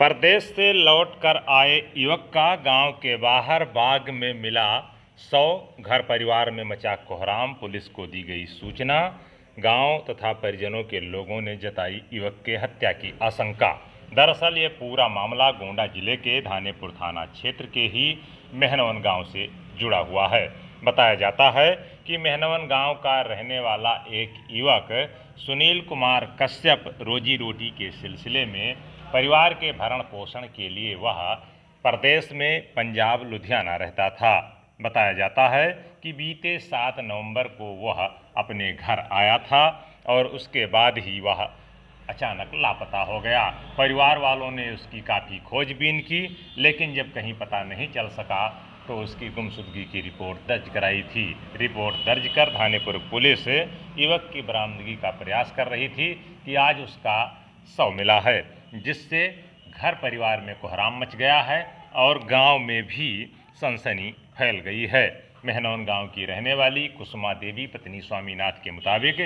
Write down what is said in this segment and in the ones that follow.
परदेश से लौटकर आए युवक का गांव के बाहर बाग में मिला 100। घर परिवार में मचा कोहराम, पुलिस को दी गई सूचना। गांव तथा परिजनों के लोगों ने जताई युवक के हत्या की आशंका। दरअसल ये पूरा मामला गोंडा जिले के धानेपुर थाना क्षेत्र के ही मेहनवन गांव से जुड़ा हुआ है। बताया जाता है कि मेहनवन गांव का रहने वाला एक युवक सुनील कुमार कश्यप रोजी रोटी के सिलसिले में परिवार के भरण पोषण के लिए वह प्रदेश में पंजाब लुधियाना रहता था। बताया जाता है कि बीते 7 नवंबर को वह अपने घर आया था और उसके बाद ही वह अचानक लापता हो गया। परिवार वालों ने उसकी काफ़ी खोजबीन की, लेकिन जब कहीं पता नहीं चल सका तो उसकी गुमशुदगी की रिपोर्ट दर्ज कराई थी। रिपोर्ट दर्ज कर धानेपुर पुलिस युवक की बरामदगी का प्रयास कर रही थी कि आज उसका शव मिला है, जिससे घर परिवार में कोहराम मच गया है और गांव में भी सनसनी फैल गई है। मेहनवन गांव की रहने वाली कुसुमा देवी पत्नी स्वामीनाथ के मुताबिक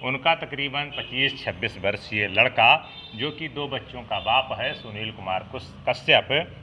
उनका तकरीबन 25-26 वर्षीय लड़का, जो कि 2 बच्चों का बाप है, सुनील कुमार कश्यप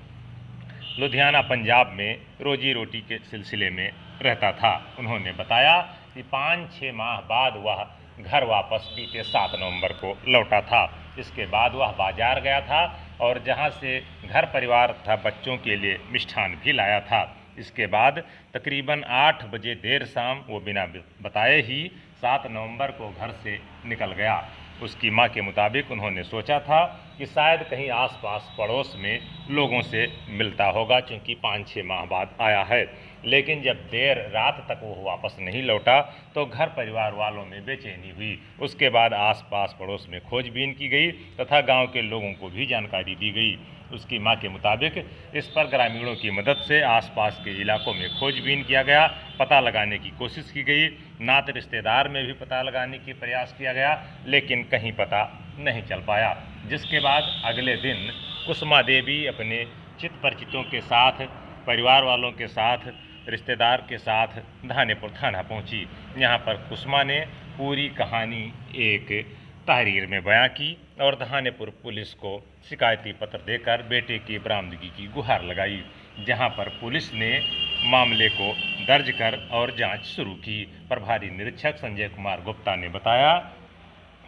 लुधियाना पंजाब में रोजी रोटी के सिलसिले में रहता था। उन्होंने बताया कि 5-6 माह बाद वह घर वापस बीते 7 नवंबर को लौटा था। इसके बाद वह बाजार गया था और जहां से घर परिवार तथा बच्चों के लिए मिष्ठान भी लाया था। इसके बाद तकरीबन 8 बजे देर शाम वो बिना बताए ही 7 नवंबर को घर से निकल गया। उसकी मां के मुताबिक उन्होंने सोचा था कि शायद कहीं आसपास पड़ोस में लोगों से मिलता होगा, क्योंकि 5-6 माह बाद आया है। लेकिन जब देर रात तक वो वापस नहीं लौटा तो घर परिवार वालों में बेचैनी हुई। उसके बाद आसपास पड़ोस में खोजबीन की गई तथा गांव के लोगों को भी जानकारी दी गई। उसकी मां के मुताबिक इस पर ग्रामीणों की मदद से आसपास के इलाकों में खोजबीन किया गया, पता लगाने की कोशिश की गई। नाते रिश्तेदार में भी पता लगाने की प्रयास किया गया, लेकिन कहीं पता नहीं चल पाया। जिसके बाद अगले दिन कुसुमा देवी अपने चित परिचितों के साथ, परिवार वालों के साथ, रिश्तेदार के साथ धानेपुर थाना पहुंची। यहां पर कुसुमा ने पूरी कहानी एक तहरीर में बयां की और धानेपुर पुलिस को शिकायती पत्र देकर बेटे की बरामदगी की गुहार लगाई, जहां पर पुलिस ने मामले को दर्ज कर और जांच शुरू की। प्रभारी निरीक्षक संजय कुमार गुप्ता ने बताया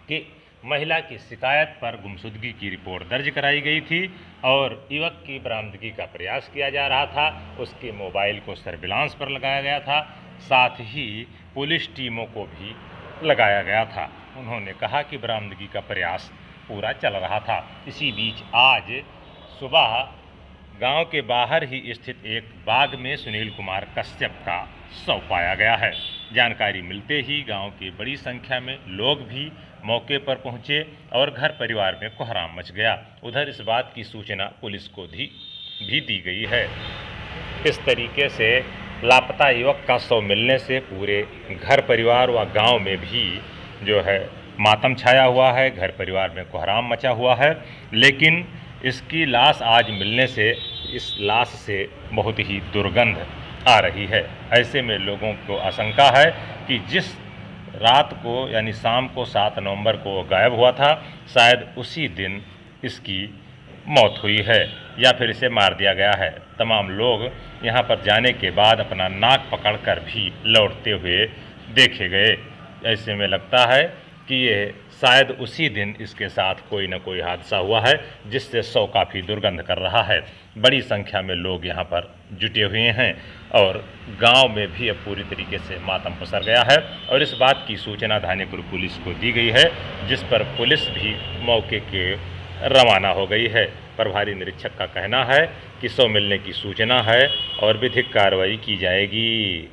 कि महिला की शिकायत पर गुमशुदगी की रिपोर्ट दर्ज कराई गई थी और युवक की बरामदगी का प्रयास किया जा रहा था। उसके मोबाइल को सर्विलांस पर लगाया गया था, साथ ही पुलिस टीमों को भी लगाया गया था। उन्होंने कहा कि बरामदगी का प्रयास पूरा चल रहा था। इसी बीच आज सुबह गांव के बाहर ही स्थित एक बाग में सुनील कुमार कश्यप का शव पाया गया है। जानकारी मिलते ही गांव की बड़ी संख्या में लोग भी मौके पर पहुंचे और घर परिवार में कोहराम मच गया। उधर इस बात की सूचना पुलिस को भी दी गई है। इस तरीके से लापता युवक का शव मिलने से पूरे घर परिवार व गांव में भी जो है मातम छाया हुआ है, घर परिवार में कोहराम मचा हुआ है। लेकिन इसकी लाश आज मिलने से इस लाश से बहुत ही दुर्गंध आ रही है। ऐसे में लोगों को आशंका है कि जिस रात को यानी शाम को 7 नवंबर को गायब हुआ था, शायद उसी दिन इसकी मौत हुई है या फिर इसे मार दिया गया है। तमाम लोग यहाँ पर जाने के बाद अपना नाक पकड़कर भी लौटते हुए देखे गए। ऐसे में लगता है कि ये शायद उसी दिन इसके साथ कोई न कोई हादसा हुआ है, जिससे शव काफ़ी दुर्गंध कर रहा है। बड़ी संख्या में लोग यहाँ पर जुटे हुए हैं और गांव में भी अब पूरी तरीके से मातम पसर गया है और इस बात की सूचना धानेपुर पुलिस को दी गई है, जिस पर पुलिस भी मौके के रवाना हो गई है। प्रभारी निरीक्षक का कहना है कि शव मिलने की सूचना है और विधिक कार्रवाई की जाएगी।